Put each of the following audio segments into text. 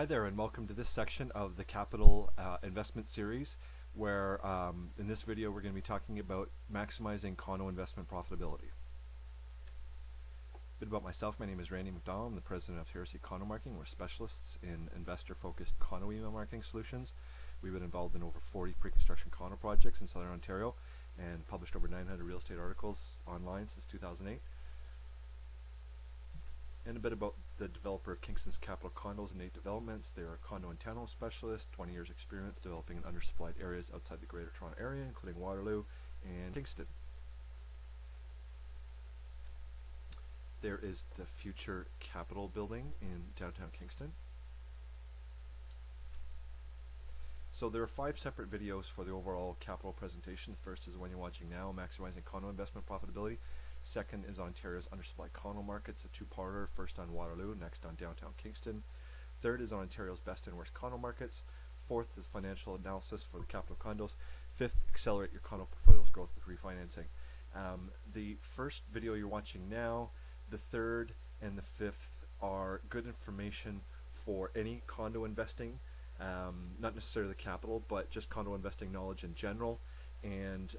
Hi there, and welcome to this section of the capital investment series where in this video we're going to be talking about maximizing condo investment profitability. A bit about myself: my name is Randy McDonald. I'm the president of Heresy Condo Marketing. We're specialists in investor-focused condo email marketing solutions. We've been involved in over 40 pre-construction condo projects in Southern Ontario and published over 900 real estate articles online since 2008. And a bit about the developer of Kingston's Capital Condos and 8 developments. They're a condo and townhome specialist, 20 years experience developing in undersupplied areas outside the Greater Toronto Area, including Waterloo and Kingston. There is the Future Capital building in downtown Kingston. So there are 5 separate videos for the overall capital presentation. The first is the one you're watching now, Maximizing Condo Investment Profitability. Second is Ontario's undersupplied condo markets, a 2-parter, first on Waterloo, next on downtown Kingston. Third is on Ontario's best and worst condo markets. Fourth is financial analysis for the capital condos. Fifth, accelerate your condo portfolio's growth with refinancing. The first video you're watching now, the third and the fifth are good information for any condo investing, not necessarily the capital, but just condo investing knowledge in general. And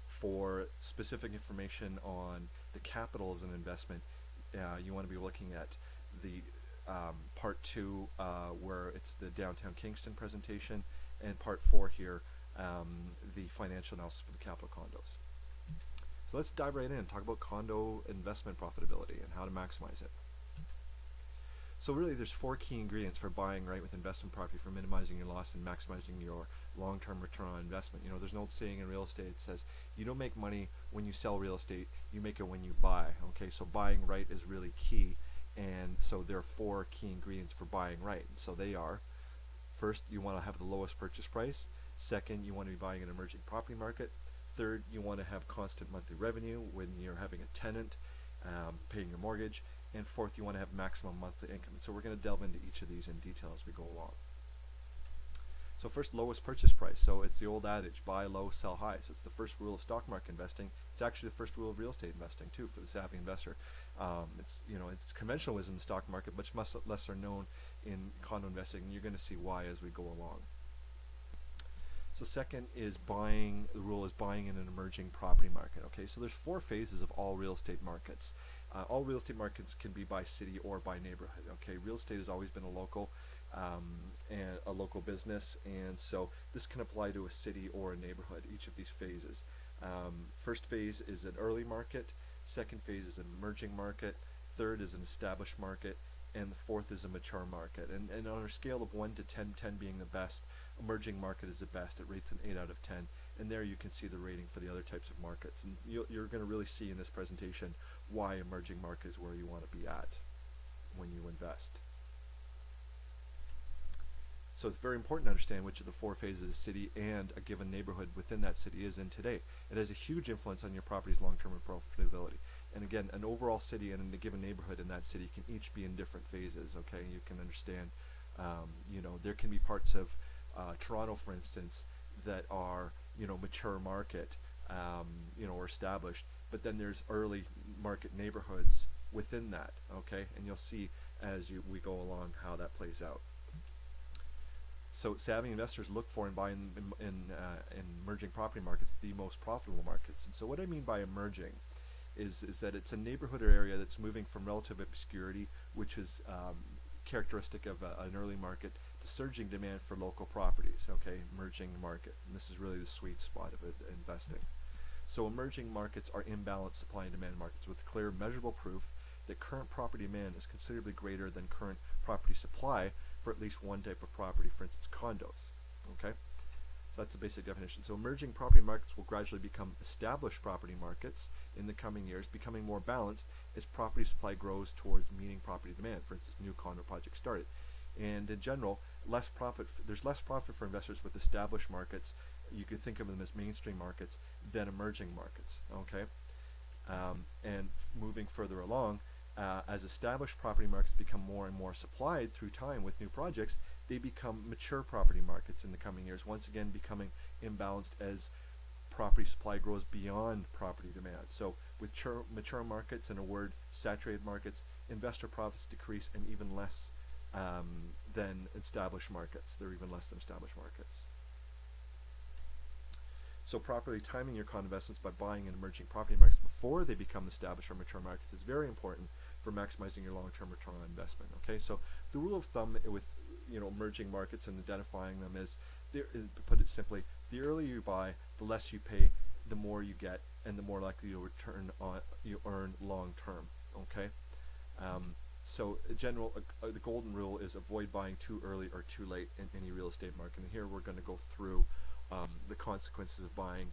for specific information on the capital as an investment, you want to be looking at the part 2 where it's the downtown Kingston presentation, and part 4 here, the financial analysis for the capital condos. So let's dive right in and talk about condo investment profitability and how to maximize it. So really there's 4 key ingredients for buying right with investment property for minimizing your loss and maximizing your long-term return on investment. You know, there's an old saying in real estate that says you don't make money when you sell real estate, you make it when you buy. Okay, so buying right is really key, and so there are 4 key ingredients for buying right. And so they are: first, you want to have the lowest purchase price. Second, you want to be buying an emerging property market. Third, you want to have constant monthly revenue when you're having a tenant paying your mortgage. And fourth, you want to have maximum monthly income. So we're going to delve into each of these in detail as we go along. So first, lowest purchase price. So it's the old adage, buy low, sell high. So it's the first rule of stock market investing. It's actually the first rule of real estate investing too for the savvy investor. It's conventional wisdom in the stock market, much lesser known in condo investing, and you're going to see why as we go along. So second is buying, the rule is buying in an emerging property market. Okay, so there's 4 phases of all real estate markets. All real estate markets can be by city or by neighborhood. Okay, real estate has always been a local business, and so this can apply to a city or a neighborhood, each of these phases. First phase is an early market, second phase is an emerging market, third is an established market, and the fourth is a mature market. And on a scale of 1 to 10, 10 being the best, emerging market is the best. It rates an 8 out of 10. And there you can see the rating for the other types of markets. And you're going to really see in this presentation why emerging market is where you want to be at when you invest. So it's very important to understand which of the 4 phases a city and a given neighborhood within that city is in today. It has a huge influence on your property's long-term profitability. And again, an overall city and a given neighborhood in that city can each be in different phases. Okay, you can understand, there can be parts of Toronto, for instance, that are, mature market, or established, but then there's early market neighborhoods within that. Okay, and you'll see as we go along how that plays out. So savvy investors look for and buy in emerging property markets the most profitable markets. And so what I mean by emerging is that it's a neighborhood or area that's moving from relative obscurity, which is characteristic of an early market, to surging demand for local properties. Okay, emerging market, and this is really the sweet spot of investing. So emerging markets are imbalanced supply and demand markets with clear measurable proof that current property demand is considerably greater than current property supply for at least one type of property, for instance condos. Okay, so that's the basic definition. So emerging property markets will gradually become established property markets in the coming years, becoming more balanced as property supply grows towards meeting property demand. For instance, new condo projects started. And in general, there's less profit for investors with established markets. You could think of them as mainstream markets than emerging markets. Okay, and moving further along, as established property markets become more and more supplied through time with new projects, they become mature property markets in the coming years, once again becoming imbalanced as property supply grows beyond property demand. So with mature markets, in a word, saturated markets, investor profits decrease and even less than established markets. They're even less than established markets. So properly timing your condo investments by buying in emerging property markets before they become established or mature markets is very important for maximizing your long-term return on investment. Okay, so the rule of thumb with emerging markets and identifying them is, put it simply, the earlier you buy, the less you pay, the more you get, and the more likely you earn long-term. Okay, so the golden rule is avoid buying too early or too late in any real estate market. And here we're going to go through the consequences of buying,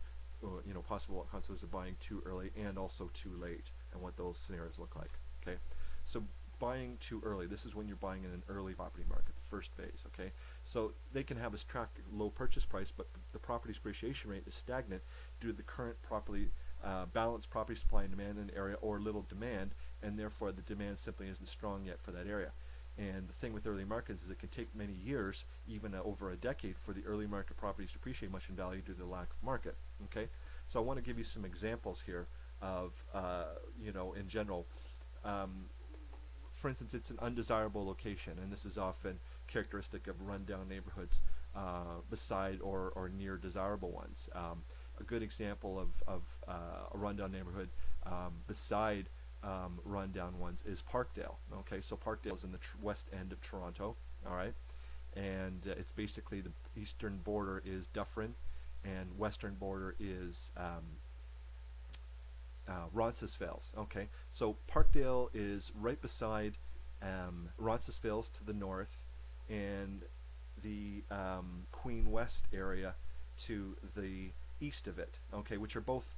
possible consequences of buying too early and also too late, and what those scenarios look like. Okay, so buying too early, this is when you're buying in an early property market, the first phase. Okay, so they can have a attractive low purchase price, but the property's appreciation rate is stagnant due to the current balanced property supply and demand in the area, or little demand, and therefore the demand simply isn't strong yet for that area. And the thing with early markets is it can take many years, even over a decade, for the early market properties to appreciate much in value due to the lack of market. Okay, so I want to give you some examples here of, in general. For instance, it's an undesirable location, and this is often characteristic of rundown neighborhoods beside or near desirable ones. A good example of a rundown neighborhood beside rundown ones is Parkdale. Okay, so Parkdale is in the west end of Toronto. All right, and it's basically the eastern border is Dufferin, and western border is Roncesvalles. Okay, so Parkdale is right beside Roncesvalles to the north, and the Queen West area to the east of it. Okay, which are both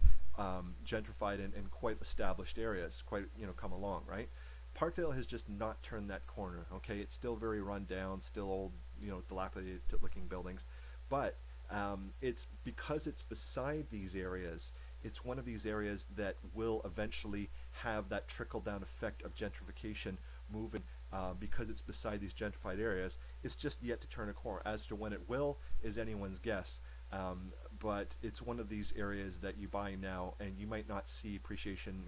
gentrified and quite established areas, quite come along, right? Parkdale has just not turned that corner. Okay, it's still very run down, still old, dilapidated looking buildings, but it's because it's beside these areas. It's one of these areas that will eventually have that trickle-down effect of gentrification moving because it's beside these gentrified areas. It's just yet to turn a corner. As to when it will is anyone's guess. But it's one of these areas that you buy now, and you might not see appreciation,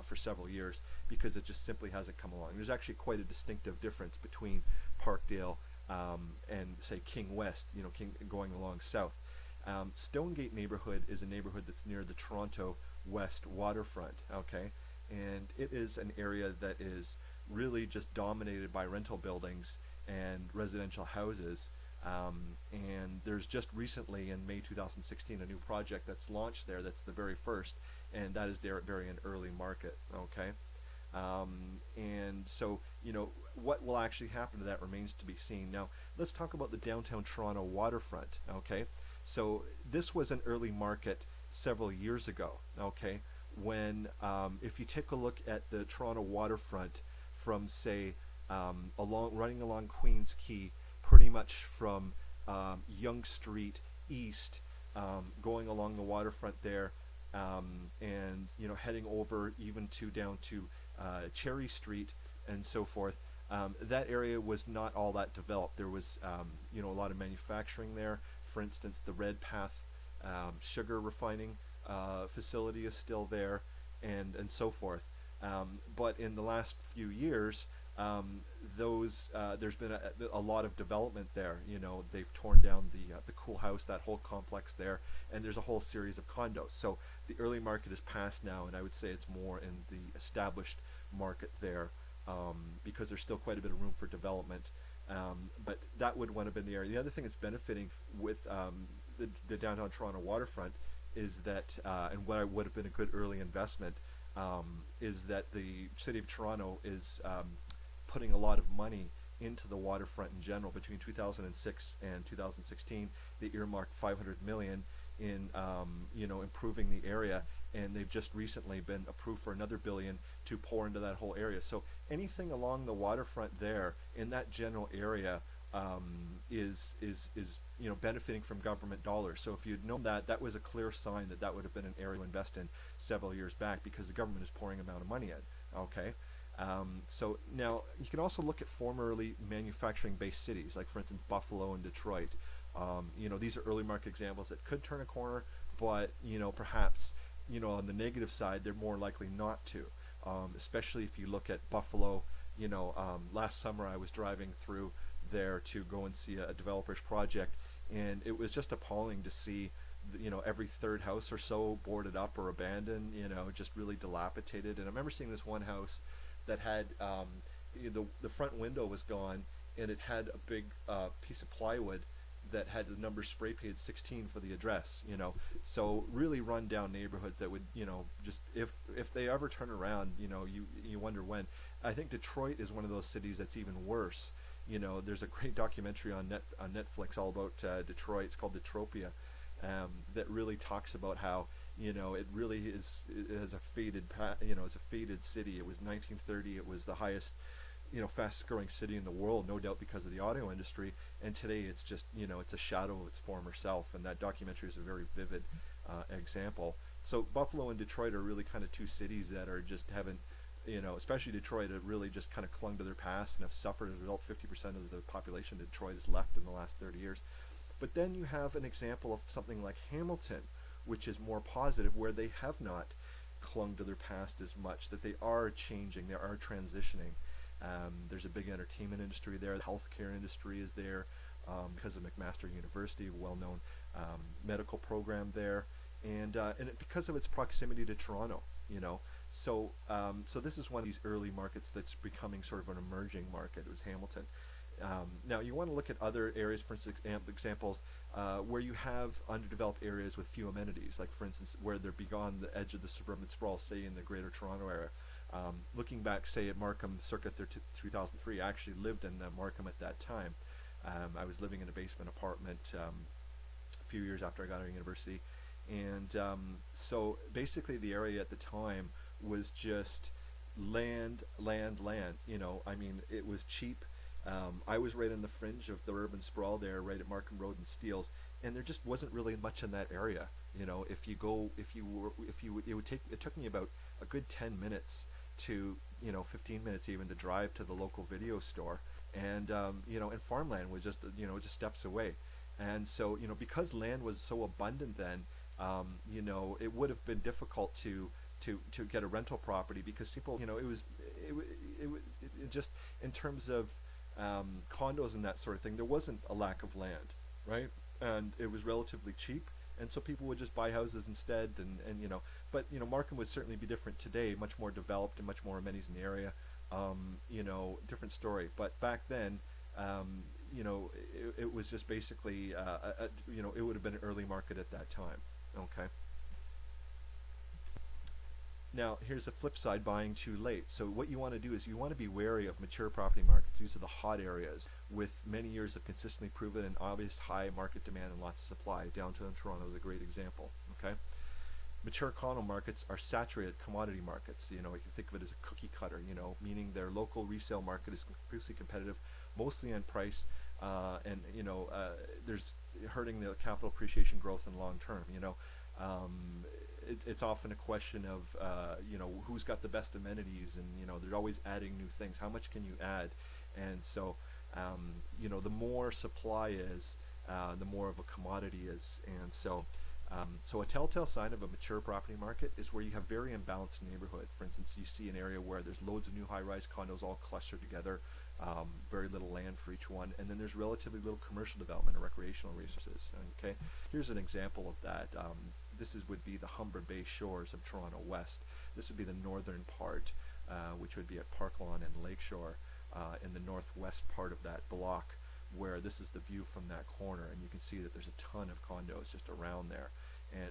for several years because it just simply hasn't come along. There's actually quite a distinctive difference between Parkdale and, say, King West, going along south. Stonegate neighborhood is a neighborhood that's near the Toronto West waterfront. Okay, and it is an area that is really just dominated by rental buildings and residential houses. And there's just recently in May 2016 a new project that's launched there. That's the very first, and that is there at very an early market. Okay, and so what will actually happen to that remains to be seen. Now let's talk about the downtown Toronto waterfront. Okay, so this was an early market several years ago. Okay, when if you take a look at the Toronto waterfront from, say, running along Queens Quay, pretty much from Yonge Street east, going along the waterfront there, and heading over even down to Cherry Street and so forth. That area was not all that developed. There was a lot of manufacturing there. For instance, the Red Path sugar refining facility is still there, and so forth. But in the last few years, there's been a lot of development there. They've torn down the Cool House, that whole complex there, and there's a whole series of condos. So the early market is past now, and I would say it's more in the established market there, because there's still quite a bit of room for development. But that would have been the area. The other thing that's benefiting with the downtown Toronto waterfront is that, and what would have been a good early investment, is that the City of Toronto is putting a lot of money into the waterfront in general. Between 2006 and 2016, they earmarked $500 million in improving the area, and they've just recently been approved for another $1 billion to pour into that whole area. So anything along the waterfront there in that general area is benefiting from government dollars. So if you'd known that, that was a clear sign that would have been an area to invest in several years back, because the government is pouring amount of money in. Okay. So now you can also look at formerly manufacturing-based cities, like for instance Buffalo and Detroit. These are early market examples that could turn a corner, but perhaps on the negative side they're more likely not to. Especially if you look at Buffalo, Last summer I was driving through there to go and see a developer's project, and it was just appalling to see, every third house or so boarded up or abandoned, just really dilapidated. And I remember seeing this one house that had the front window was gone, and it had a big piece of plywood that had the number spray painted 16 for the address. So really run down neighborhoods that would, just if they ever turn around, you wonder when. I think Detroit is one of those cities that's even worse. There's a great documentary on Netflix all about Detroit. It's called Detropia, that really talks about how it really is a it's a faded city. It was 1930. It was the highest, fastest growing city in the world, no doubt because of the auto industry. And today it's just, it's a shadow of its former self. And that documentary is a very vivid example. So Buffalo and Detroit are really kind of two cities that are just haven't, especially Detroit, have really just kind of clung to their past and have suffered as a result. 50% of the population of Detroit has left in the last 30 years. But then you have an example of something like Hamilton, which is more positive, where they have not clung to their past as much, that they are changing, they are transitioning. There's a big entertainment industry there. The healthcare industry is there because of McMaster University, a well-known medical program there, and because of its proximity to Toronto. So this is one of these early markets that's becoming sort of an emerging market. It was Hamilton. Now you want to look at other areas, for instance, examples where you have underdeveloped areas with few amenities, like for instance where they're beyond the edge of the suburban sprawl, say in the Greater Toronto area. Looking back, say at Markham circa 2003, I actually lived in Markham at that time. I was living in a basement apartment a few years after I got out of university, and so basically the area at the time was just land. I mean, it was cheap. I was right on the fringe of the urban sprawl there, right at Markham Road and Steeles, and there just wasn't really much in that area. It took me about a good 10 minutes to 15 minutes even to drive to the local video store, and and farmland was just just steps away. And so because land was so abundant then, it would have been difficult to get a rental property, because people, it just in terms of condos and that sort of thing, there wasn't a lack of land, right? And it was relatively cheap, and so people would just buy houses instead. But Markham would certainly be different today, much more developed and much more amenities in the area. Different story. But back then, it was just basically, it would have been an early market at that time. Okay. Now, here's the flip side, buying too late. So what you want to do is you want to be wary of mature property markets. These are the hot areas with many years of consistently proven and obvious high market demand and lots of supply. Downtown Toronto is a great example. Okay. Mature condo markets are saturated commodity markets. You can think of it as a cookie cutter, meaning their local resale market is fiercely competitive, mostly on price, and there's hurting the capital appreciation growth in long term. It's often a question of who's got the best amenities, and they're always adding new things. How much can you add? And so the more supply is, the more of a commodity is. And so a telltale sign of a mature property market is where you have very imbalanced neighborhood. For instance, you see an area where there's loads of new high-rise condos all clustered together, very little land for each one, and then there's relatively little commercial development or recreational resources. Okay, here's an example of that. This would be the Humber Bay shores of Toronto West. This would be the northern part, which would be at Park Lawn and Lakeshore, in the northwest part of that block, where this is the view from that corner, and you can see that there's a ton of condos just around there, and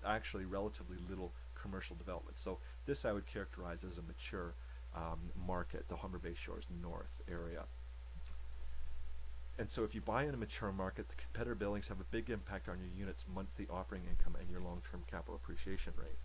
actually relatively little commercial development. So this I would characterize as a mature market, the Humber Bay Shores North area. And so if you buy in a mature market, the competitor buildings have a big impact on your unit's monthly operating income and your long-term capital appreciation rate.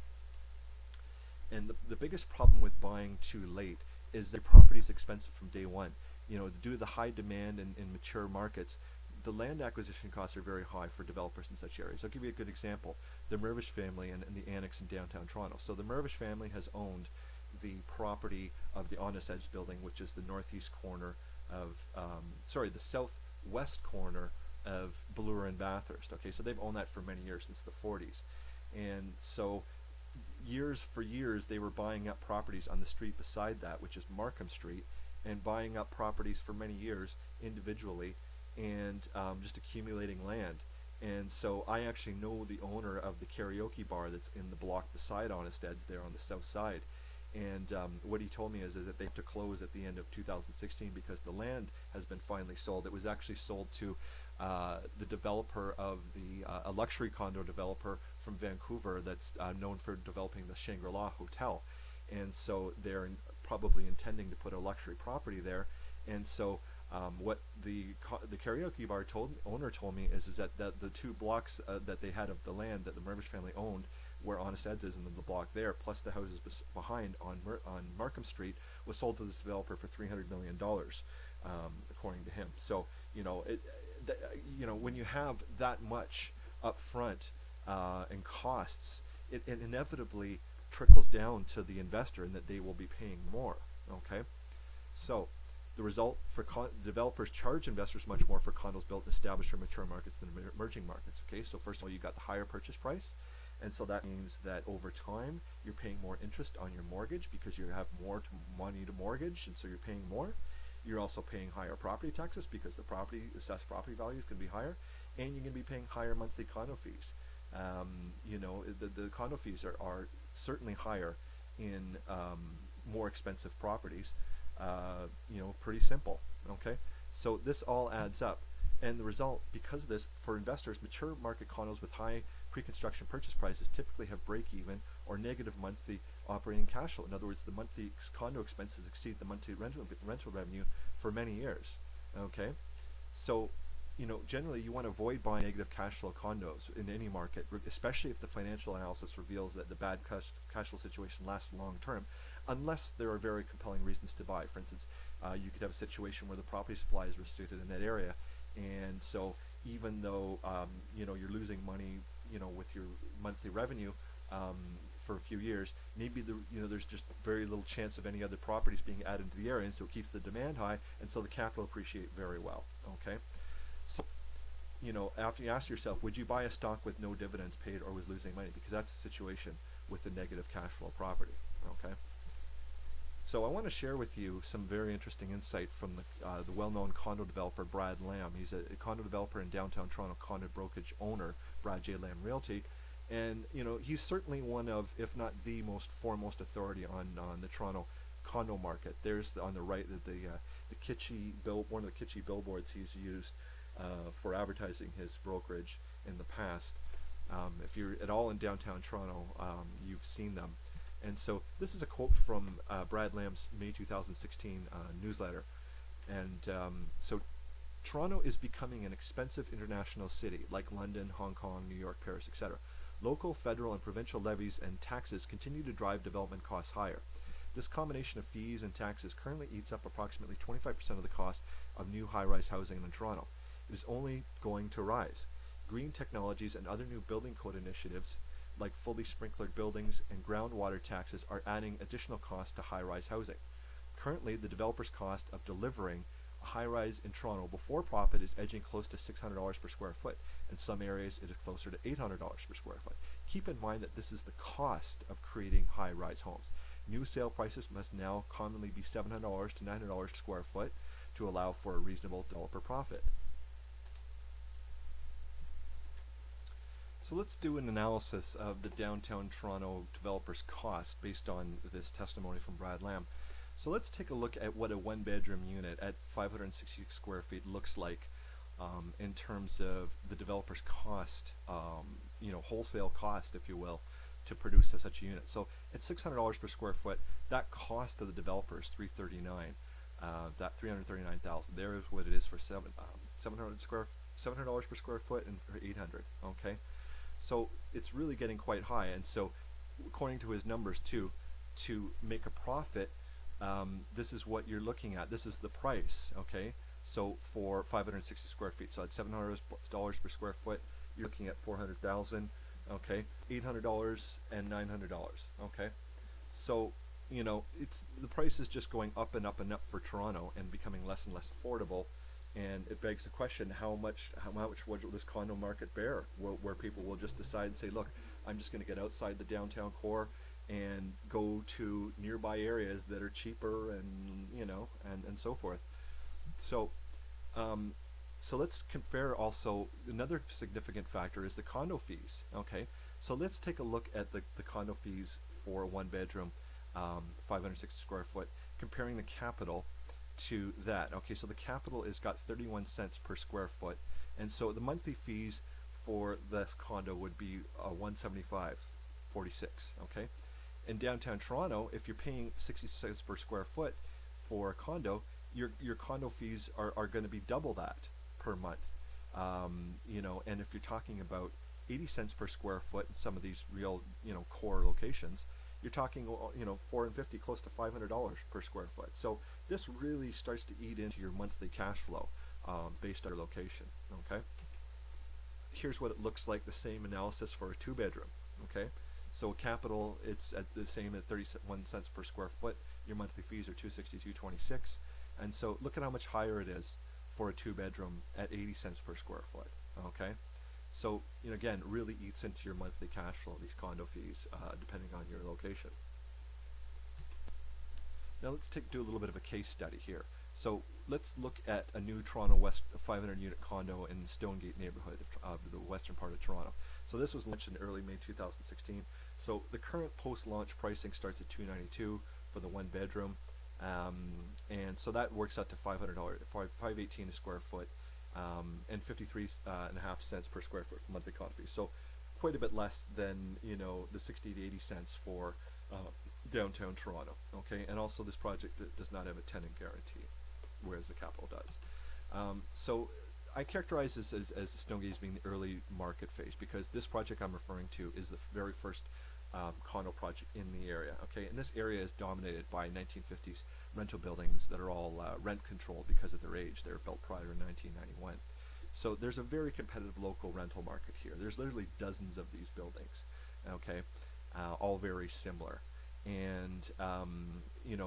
And the biggest problem with buying too late is that property is expensive from day one. Due to the high demand in mature markets, the land acquisition costs are very high for developers in such areas. I'll give you a good example. The Mirvish family and the annex in downtown Toronto. So the Mirvish family has owned the property of the Honest Edge building, which is the northeast corner of, the southwest corner of Bloor and Bathurst. Okay, so they've owned that for many years, since the 40s. And so for years they were buying up properties on the street beside that, which is Markham Street, and buying up properties for many years individually, and just accumulating land. And so I actually know the owner of the karaoke bar that's in the block beside Honest Ed's there on the south side. And what he told me is that they have to close at the end of 2016 because the land has been finally sold. It was actually sold to the developer of a luxury condo developer from Vancouver that's known for developing the Shangri-La Hotel. And so they're probably intending to put a luxury property there. And so what the karaoke bar owner told me is that the 2 blocks that they had of the land that the Mirvish family owned, where Honest Ed's is in the block there, plus the houses behind on Markham Street, was sold to this developer for $300 million, according to him. So when you have that much upfront and costs, it inevitably trickles down to the investor, and that they will be paying more. Okay, so the result for developers charge investors much more for condos built in established or mature markets than emerging markets. Okay, so first of all, you got the higher purchase price, and so that means that over time you're paying more interest on your mortgage because you have more money to mortgage, and so you're paying more. You're also paying higher property taxes because the assessed property values can be higher, and you're going to be paying higher monthly condo fees. The condo fees are certainly higher in more expensive properties. Pretty simple. Okay, so this all adds up, and the result, because of this, for investors, mature market condos with high pre-construction purchase prices typically have break-even or negative monthly operating cash flow. In other words, the monthly condo expenses exceed the monthly rental revenue for many years. Okay, so generally you want to avoid buying negative cash flow condos in any market, especially if the financial analysis reveals that the bad cash flow situation lasts long term, unless there are very compelling reasons to buy. For instance, you could have a situation where the property supply is restricted in that area, and so even though you're losing money with your monthly revenue for a few years, maybe there's just very little chance of any other properties being added to the area, and so it keeps the demand high, and so the capital appreciate very well. Okay, so after you ask yourself, would you buy a stock with no dividends paid or was losing money? Because that's the situation with the negative cash flow property. Okay, so I want to share with you some very interesting insight from the well-known condo developer Brad Lamb. He's a condo developer in downtown Toronto, condo brokerage owner, Brad J. Lamb Realty. And he's certainly one of, if not the foremost authority on the Toronto condo market. There's on the right the kitschy one of the kitschy billboards he's used for advertising his brokerage in the past. If you're at all in downtown Toronto, you've seen them. And so this is a quote from Brad Lamb's May 2016 newsletter. And so Toronto is becoming an expensive international city like London, Hong Kong, New York, Paris, etc. Local, federal, and provincial levies and taxes continue to drive development costs higher. This combination of fees and taxes currently eats up approximately 25% of the cost of new high-rise housing in Toronto. It is only going to rise. Green technologies and other new building code initiatives like fully sprinklered buildings and groundwater taxes are adding additional costs to high-rise housing. Currently, the developer's cost of delivering a high-rise in Toronto before profit is edging close to $600 per square foot. In some areas, it is closer to $800 per square foot. Keep in mind that this is the cost of creating high-rise homes. New sale prices must now commonly be $700 to $900 per square foot to allow for a reasonable developer profit. So let's do an analysis of the downtown Toronto developer's cost based on this testimony from Brad Lamb. So let's take a look at what a one-bedroom unit at 560 square feet looks like in terms of the developer's cost, wholesale cost, if you will, to produce such a unit. So at $600 per square foot, that cost of the developer is $339,000. That $339,000. There is what it is for $700 per square foot and for $800. Okay, so it's really getting quite high. And so, according to his numbers, to make a profit, this is what you're looking at. This is the price. Okay, so for 560 square feet, so at $700 per square foot, you're looking at $400,000. Okay, $800 and $900. Okay, so it's the price is just going up and up and up for Toronto and becoming less and less affordable, and it begs the question: how much will this condo market bear? Where people will just decide and say, look, I'm just going to get outside the downtown core and go to nearby areas that are cheaper, and and so forth. So um, so let's compare also. Another significant factor is the condo fees. Okay, so let's take a look at the condo fees for a one bedroom, 560 square foot, comparing the capital to that. Okay, so the capital is got 31 cents per square foot, and so the monthly fees for this condo would be 175.46. Okay, in downtown Toronto, if you're paying 60 cents per square foot for a condo, your condo fees are going to be double that per month. And if you're talking about 80 cents per square foot in some of these real core locations, you're talking 450, close to $500 per square foot. So this really starts to eat into your monthly cash flow based on your location. Okay, here's what it looks like, the same analysis for a two bedroom. Okay, so capital, it's at the same at 31 cents per square foot. Your monthly fees are 262.26, and so look at how much higher it is for a two bedroom at 80 cents per square foot. Okay, so again, really eats into your monthly cash flow, these condo fees, depending on your location. Now let's do a little bit of a case study here. So let's look at a new Toronto West 500 unit condo in the Stonegate neighborhood of the western part of Toronto. So this was launched in early May 2016. So the current post-launch pricing starts at $292 for the one bedroom, and so that works out to $500, $518 a square foot, and 53.5 cents per square foot for monthly condo fees. So quite a bit less than the 60 to 80 cents for downtown Toronto. Okay, and also this project does not have a tenant guarantee, whereas the capital does. So I characterize this as the Stonegate as being the early market phase, because this project I'm referring to is the very first condo project in the area. Okay, and this area is dominated by 1950s rental buildings that are all rent controlled because of their age. They were built prior to 1991. So there's a very competitive local rental market here. There's literally dozens of these buildings. Okay, all very similar. And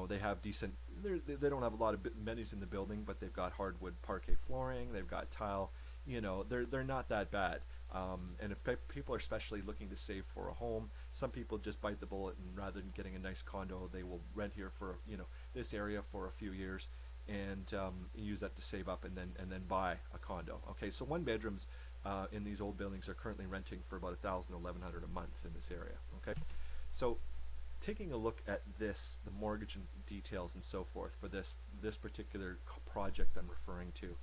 they have decent. They don't have a lot of amenities in the building, but they've got hardwood parquet flooring. They've got tile. They're not that bad. And if people are especially looking to save for a home, some people just bite the bullet, and rather than getting a nice condo, they will rent here for this area for a few years, and use that to save up, and then buy a condo. Okay, so one bedrooms in these old buildings are currently renting for about $1,000 to $1,100 a month in this area. Okay, so taking a look at this, the mortgage and details and so forth for this particular project I'm referring to.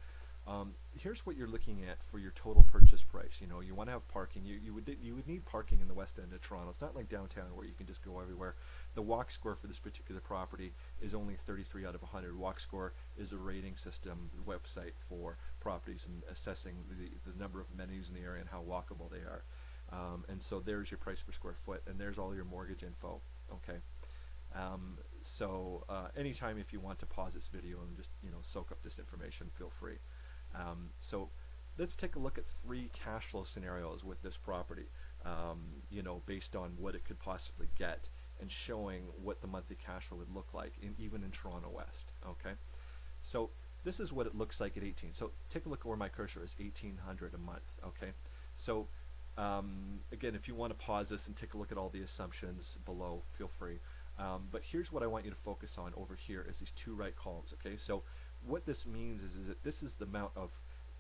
Here's what you're looking at for your total purchase price. You want to have parking. You would need parking in the west end of Toronto. It's not like downtown where you can just go everywhere. The walk score for this particular property is only 33 out of 100. Walk score is a rating system website for properties and assessing the number of amenities in the area and how walkable they are. And so there's your price per square foot, and there's all your mortgage info. Okay. So anytime if you want to pause this video and just soak up this information, feel free. So let's take a look at three cash flow scenarios with this property, based on what it could possibly get, and showing what the monthly cash flow would look like even in Toronto West. Okay, so this is what it looks like at 18. So take a look at where my cursor is, $1,800 a month. Okay, so again, if you want to pause this and take a look at all the assumptions below, feel free. But here's what I want you to focus on over here is these two right columns. Okay, so what this means is that this is the amount of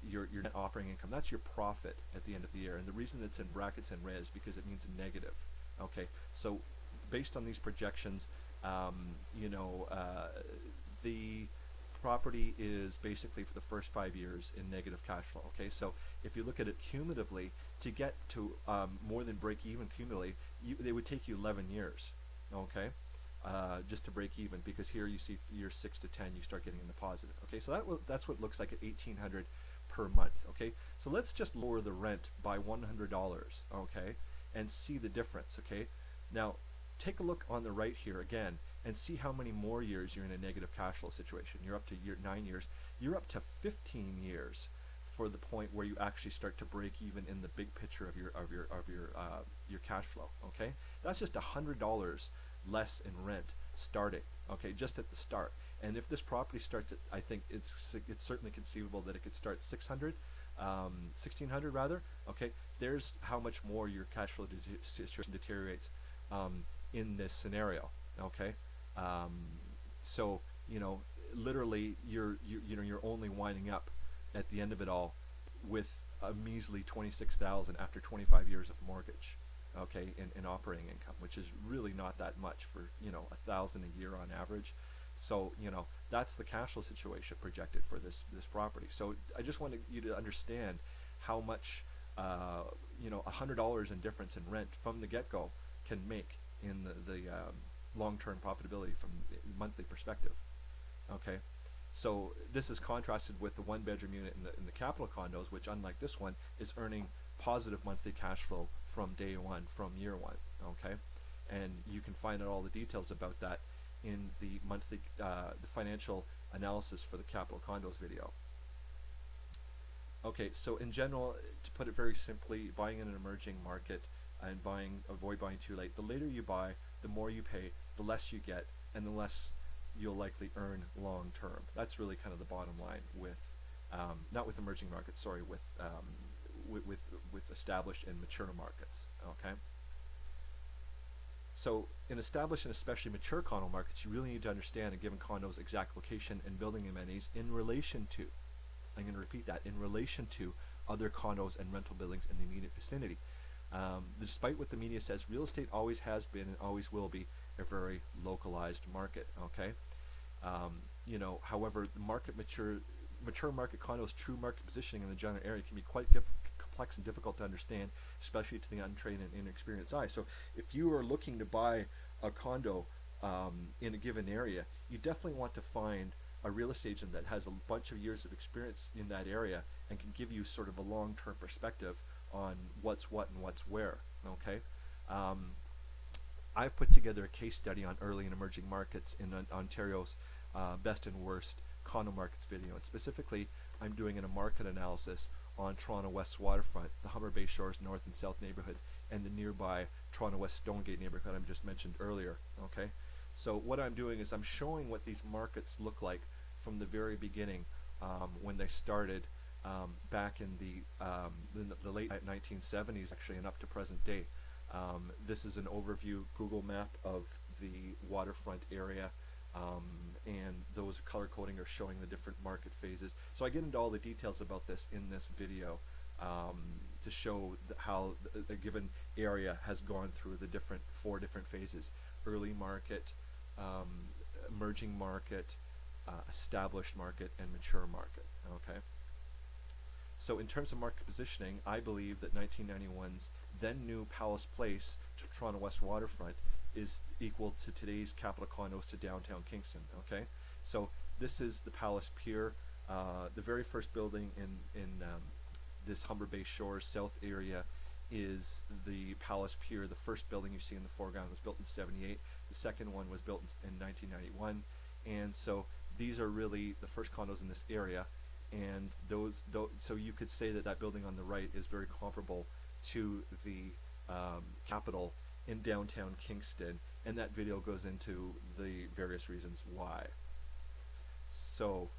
your net operating income. That's your profit at the end of the year, and the reason it's in brackets and red is because it means negative. Okay, so based on these projections, the property is basically for the first 5 years in negative cash flow. Okay, so if you look at it cumulatively, to get to more than break even cumulatively, it would take you 11 years. Okay, just to break even, because here you see years 6 to 10 you start getting in the positive. Okay, so that's what it looks like at $1,800 per month. Okay, so let's just lower the rent by $100. Okay, and see the difference. Okay, now take a look on the right here again and see how many more years you're in a negative cash flow situation. You're up to 9 years. You're up to 15 years for the point where you actually start to break even in the big picture of your cash flow. Okay, that's just $100 less in rent starting. Okay, just at the start. And if this property starts at, I think it's certainly conceivable that it could start 1,600 rather. Okay, there's how much more your cash flow situation deteriorates. in this scenario. Okay, um, so literally you're only winding up at the end of it all with a measly 26,000 after 25 years of mortgage, okay, in operating income, which is really not that much for 1,000 a year on average. So that's the cash flow situation projected for this property. So I just wanted you to understand how much $100 in difference in rent from the get-go can make in the long-term profitability from the monthly perspective. Okay, so this is contrasted with the one-bedroom unit in the capital condos, which unlike this one is earning positive monthly cash flow from day one, from year one. Okay, and you can find out all the details about that in the monthly the financial analysis for the capital condos video. Okay, so in general, to put it very simply, buying in an emerging market and avoid buying too late. The later you buy, the more you pay, the less you get, and the less you'll likely earn long term. That's really kind of the bottom line with, not with emerging markets, sorry, with established and mature markets. Okay. So in established and especially mature condo markets, you really need to understand a given condo's exact location and building amenities in relation to, I'm going to repeat that, in relation to other condos and rental buildings in the immediate vicinity. Despite what the media says, real estate always has been and always will be a very localized market. Okay, however, the mature market condos' true market positioning in the general area can be quite complex and difficult to understand, especially to the untrained and inexperienced eye. So, if you are looking to buy a condo in a given area, you definitely want to find a real estate agent that has a bunch of years of experience in that area and can give you sort of a long-term perspective on what's what and what's where. Okay, I've put together a case study on early and emerging markets in Ontario's best and worst condo markets video, and specifically I'm doing a market analysis on Toronto West waterfront, the Humber Bay Shores North and South neighborhood, and the nearby Toronto West Stonegate neighborhood I just mentioned earlier. Okay, so what I'm doing is I'm showing what these markets look like from the very beginning, when they started back in the late 1970s, actually, and up to present day. This is an overview Google map of the waterfront area, and those color coding are showing the different market phases. So I get into all the details about this in this video to show how a given area has gone through the four different phases: early market, emerging market, established market, and mature market. Okay. So in terms of market positioning, I believe that 1991's then new Palace Place to Toronto West waterfront is equal to today's Capital Condos to downtown Kingston. Okay, so this is the Palace Pier, the very first building in this Humber Bay Shores South area is the Palace Pier. The first building you see in the foreground was built in '78. The second one was built in 1991, and so these are really the first condos in this area. And so you could say that building on the right is very comparable to the Capitol in downtown Kingston, and that video goes into the various reasons why. So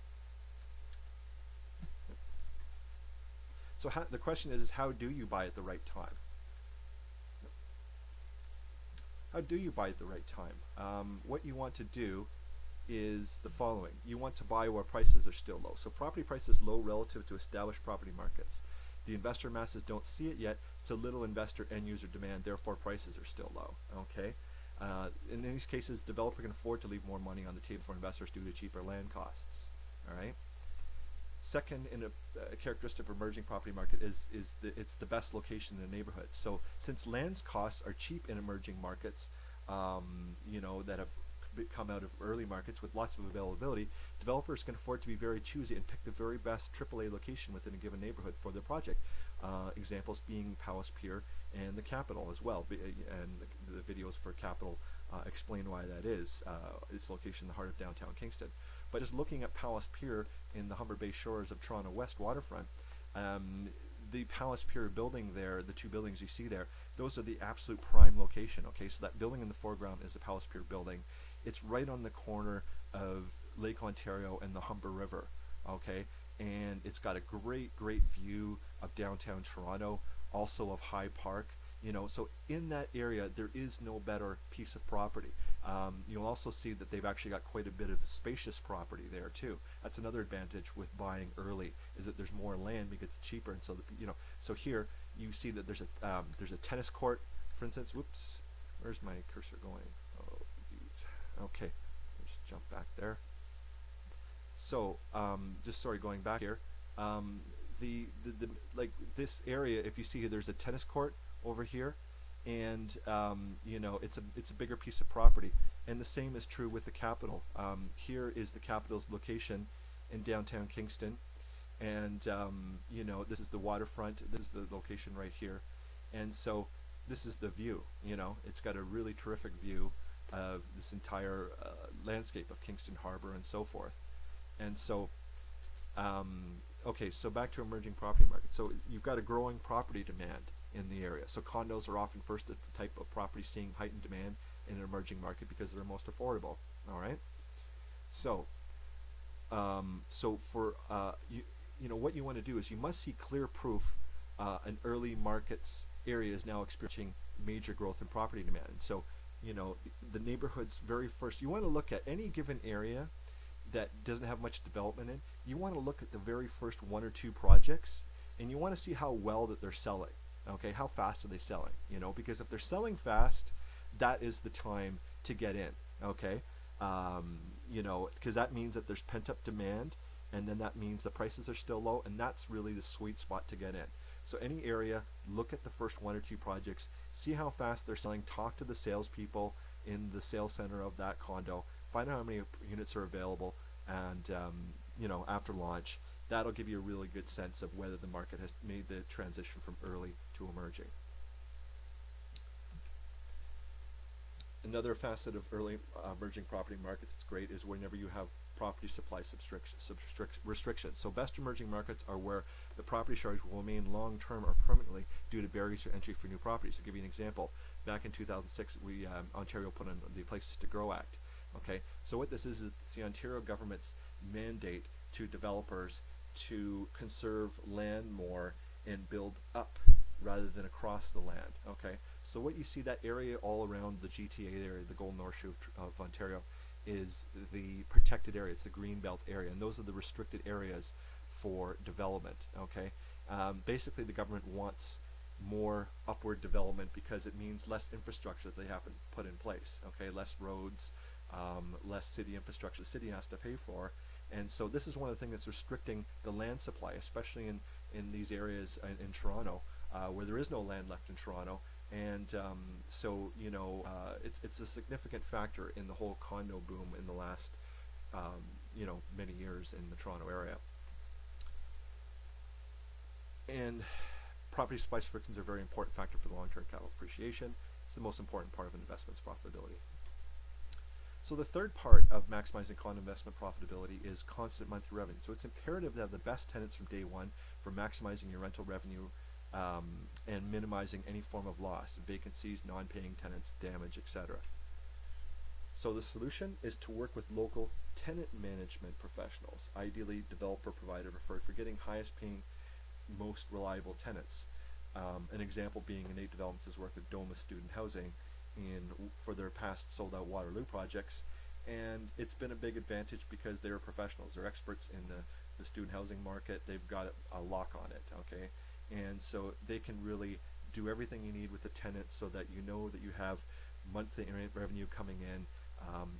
the question is how do you buy at the right time? How do you buy at the right time? What you want to do is the following. You want to buy where prices are still low. So property prices low relative to established property markets. The investor masses don't see it yet, so little investor end user demand, therefore prices are still low. Okay. In these cases, developer can afford to leave more money on the table for investors due to cheaper land costs. All right. Second, in a characteristic of emerging property market is it's the best location in the neighborhood. So since land costs are cheap in emerging markets, that have come out of early markets with lots of availability, developers can afford to be very choosy and pick the very best AAA location within a given neighborhood for their project. Examples being Palace Pier and the Capitol as well, and the videos for Capitol explain why that is. Its location in the heart of downtown Kingston. But just looking at Palace Pier in the Humber Bay Shores of Toronto West waterfront, the Palace Pier building there, the two buildings you see there, those are the absolute prime location. Okay, so that building in the foreground is the Palace Pier building. It's right on the corner of Lake Ontario and the Humber River. Okay, and it's got a great view of downtown Toronto, also of High Park, So in that area there is no better piece of property. You'll also see that they've actually got quite a bit of spacious property there too. That's another advantage with buying early, is that there's more land because it's cheaper. And so so here you see that there's a tennis court, for instance. Whoops, where's my cursor going? Oh geez. Okay, I'll just jump back there. So just going back here, like this area, if you see here, there's a tennis court over here, and it's a bigger piece of property. And the same is true with the Capitol. Here is the Capitol's location in downtown Kingston, and this is the waterfront. This is the location right here, and so this is the view. It's got a really terrific view of this entire landscape of Kingston Harbor and so forth. And so okay, so back to emerging property market. So you've got a growing property demand in the area. So condos are often first type of property seeing heightened demand in an emerging market because they're most affordable. All right. So, for what you want to do is you must see clear proof an early markets area is now experiencing major growth in property demand. So, the neighborhoods very first. You want to look at any given area that doesn't have much development in. You want to look at the very first one or two projects, and you want to see how well that they're selling. Okay, how fast are they selling? Because if they're selling fast, that is the time to get in. Okay, because that means that there's pent-up demand, and then that means the prices are still low, and that's really the sweet spot to get in. So any area, look at the first one or two projects, see how fast they're selling, talk to the salespeople in the sales center of that condo, find out how many units are available, and after launch, that'll give you a really good sense of whether the market has made the transition from early to emerging. Another facet of early emerging property markets that's great is whenever you have property supply restrictions. So best emerging markets are where the property shortage will remain long-term or permanently due to barriers to entry for new properties. To give you an example, back in 2006, Ontario put on the Places to Grow Act. Okay, so what this is it's the Ontario government's mandate to developers to conserve land more and build up rather than across the land. Okay, so what you see, that area all around the GTA area, the Golden Horseshoe of Ontario, is the protected area. It's the green belt area, and those are the restricted areas for development. Okay, basically the government wants more upward development because it means less infrastructure that they have to put in place. Okay, less roads, less city infrastructure the city has to pay for. And so this is one of the things that's restricting the land supply, especially in these areas in Toronto, where there is no land left in Toronto. And it's a significant factor in the whole condo boom in the last many years in the Toronto area. And property supply restrictions are a very important factor for the long-term capital appreciation. It's the most important part of an investment's profitability. So the third part of maximizing condo investment profitability is constant monthly revenue. So it's imperative to have the best tenants from day one for maximizing your rental revenue and minimizing any form of loss, vacancies, non-paying tenants, damage, etc. So the solution is to work with local tenant management professionals, ideally developer provider preferred, for getting highest paying, most reliable tenants. An example being Innate Developments has worked with Doma Student Housing for their past sold out Waterloo projects, and it's been a big advantage because they're professionals, they're experts in the student housing market, they've got a lock on it. Okay, and so they can really do everything you need with the tenants so that you know that you have monthly revenue coming in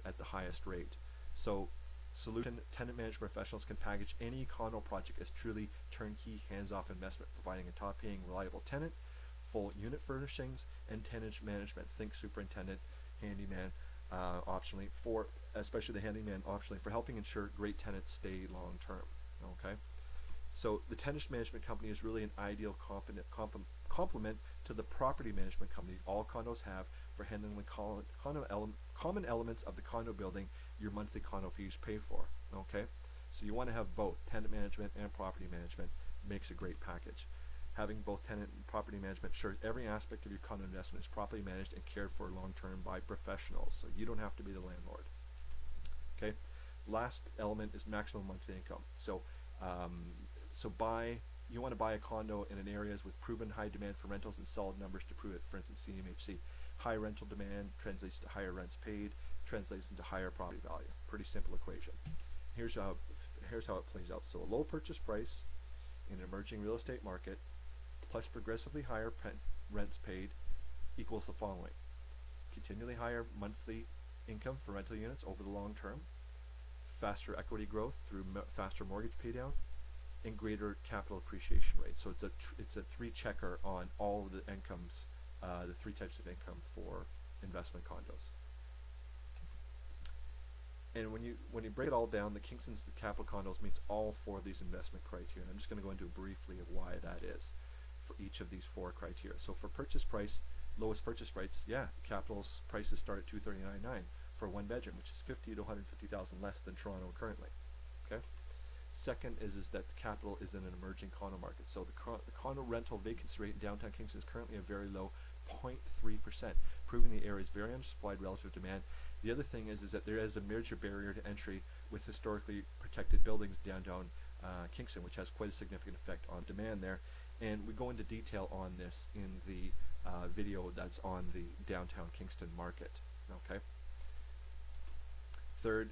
at the highest rate. So solution, tenant management professionals can package any condo project as truly turnkey, hands-off investment, providing a top-paying, reliable tenant, full unit furnishings, and tenant management. Think superintendent, handyman, optionally, especially the handyman optionally, for helping ensure great tenants stay long-term. Okay, so the tenant management company is really an ideal complement to the property management company all condos have for handling common elements of the condo building your monthly condo fees pay for. Okay, so you want to have both tenant management and property management. Makes a great package. Having both tenant and property management ensures every aspect of your condo investment is properly managed and cared for long-term by professionals, so you don't have to be the landlord. Okay, last element is maximum monthly income. So by you want to buy a condo in an areas with proven high demand for rentals and solid numbers to prove it. For instance, CMHC. High rental demand translates to higher rents paid, translates into higher property value. Pretty simple equation. Here's how it plays out. So a low purchase price in an emerging real estate market plus progressively higher rents paid equals the following. Continually higher monthly income for rental units over the long term, faster equity growth through faster mortgage paydown, and greater capital appreciation rate. So it's a three checker on all of the incomes, the three types of income for investment condos. And when you break it all down, the Kingston's the capital condos meets all four of these investment criteria. And I'm just going to go into briefly of why that is for each of these four criteria. So for purchase price, lowest purchase price, capital's prices start at $239,900 for one bedroom, which is $50,000 to $150,000 less than Toronto currently. Okay. Second is that the capital is in an emerging condo market. So the condo rental vacancy rate in downtown Kingston is currently a very low 0.3%, proving the area is very undersupplied relative to demand. The other thing is that there is a major barrier to entry with historically protected buildings downtown Kingston, which has quite a significant effect on demand there. And we go into detail on this in the video that's on the downtown Kingston market. Okay. Third,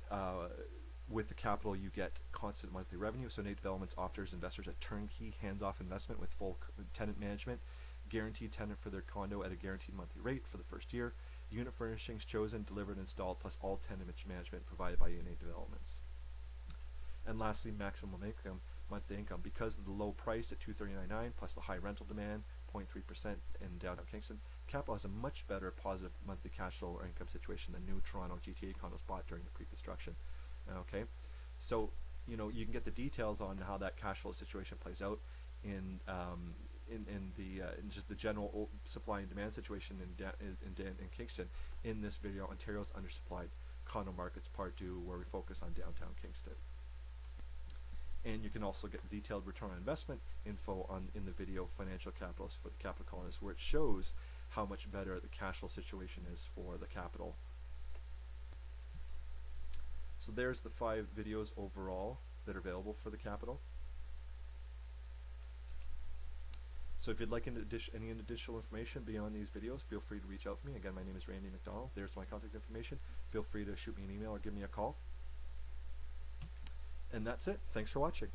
with the capital, you get constant monthly revenue. So Nate Developments offers investors a turnkey, hands-off investment with full tenant management, guaranteed tenant for their condo at a guaranteed monthly rate for the first year, unit furnishings chosen, delivered, installed, plus all tenant management provided by Nate Developments. And lastly, maximum income, monthly income. Because of the low price at $239,900 plus the high rental demand, 0.3% in downtown Kingston, Capital has a much better positive monthly cash flow or income situation than new Toronto GTA condos bought during the pre-construction. Okay, so you can get the details on how that cash flow situation plays out in just the general supply and demand situation in Kingston in this video, Ontario's undersupplied condo markets part 2, where we focus on downtown Kingston. And you can also get detailed return on investment info in the video Financial Capitals for the Capital Colonists, where it shows how much better the cash flow situation is for the capital. So there's the 5 videos overall that are available for the capital. So if you'd like any additional information beyond these videos, feel free to reach out to me. Again, my name is Randy McDonald. There's my contact information. Feel free to shoot me an email or give me a call. And that's it. Thanks for watching.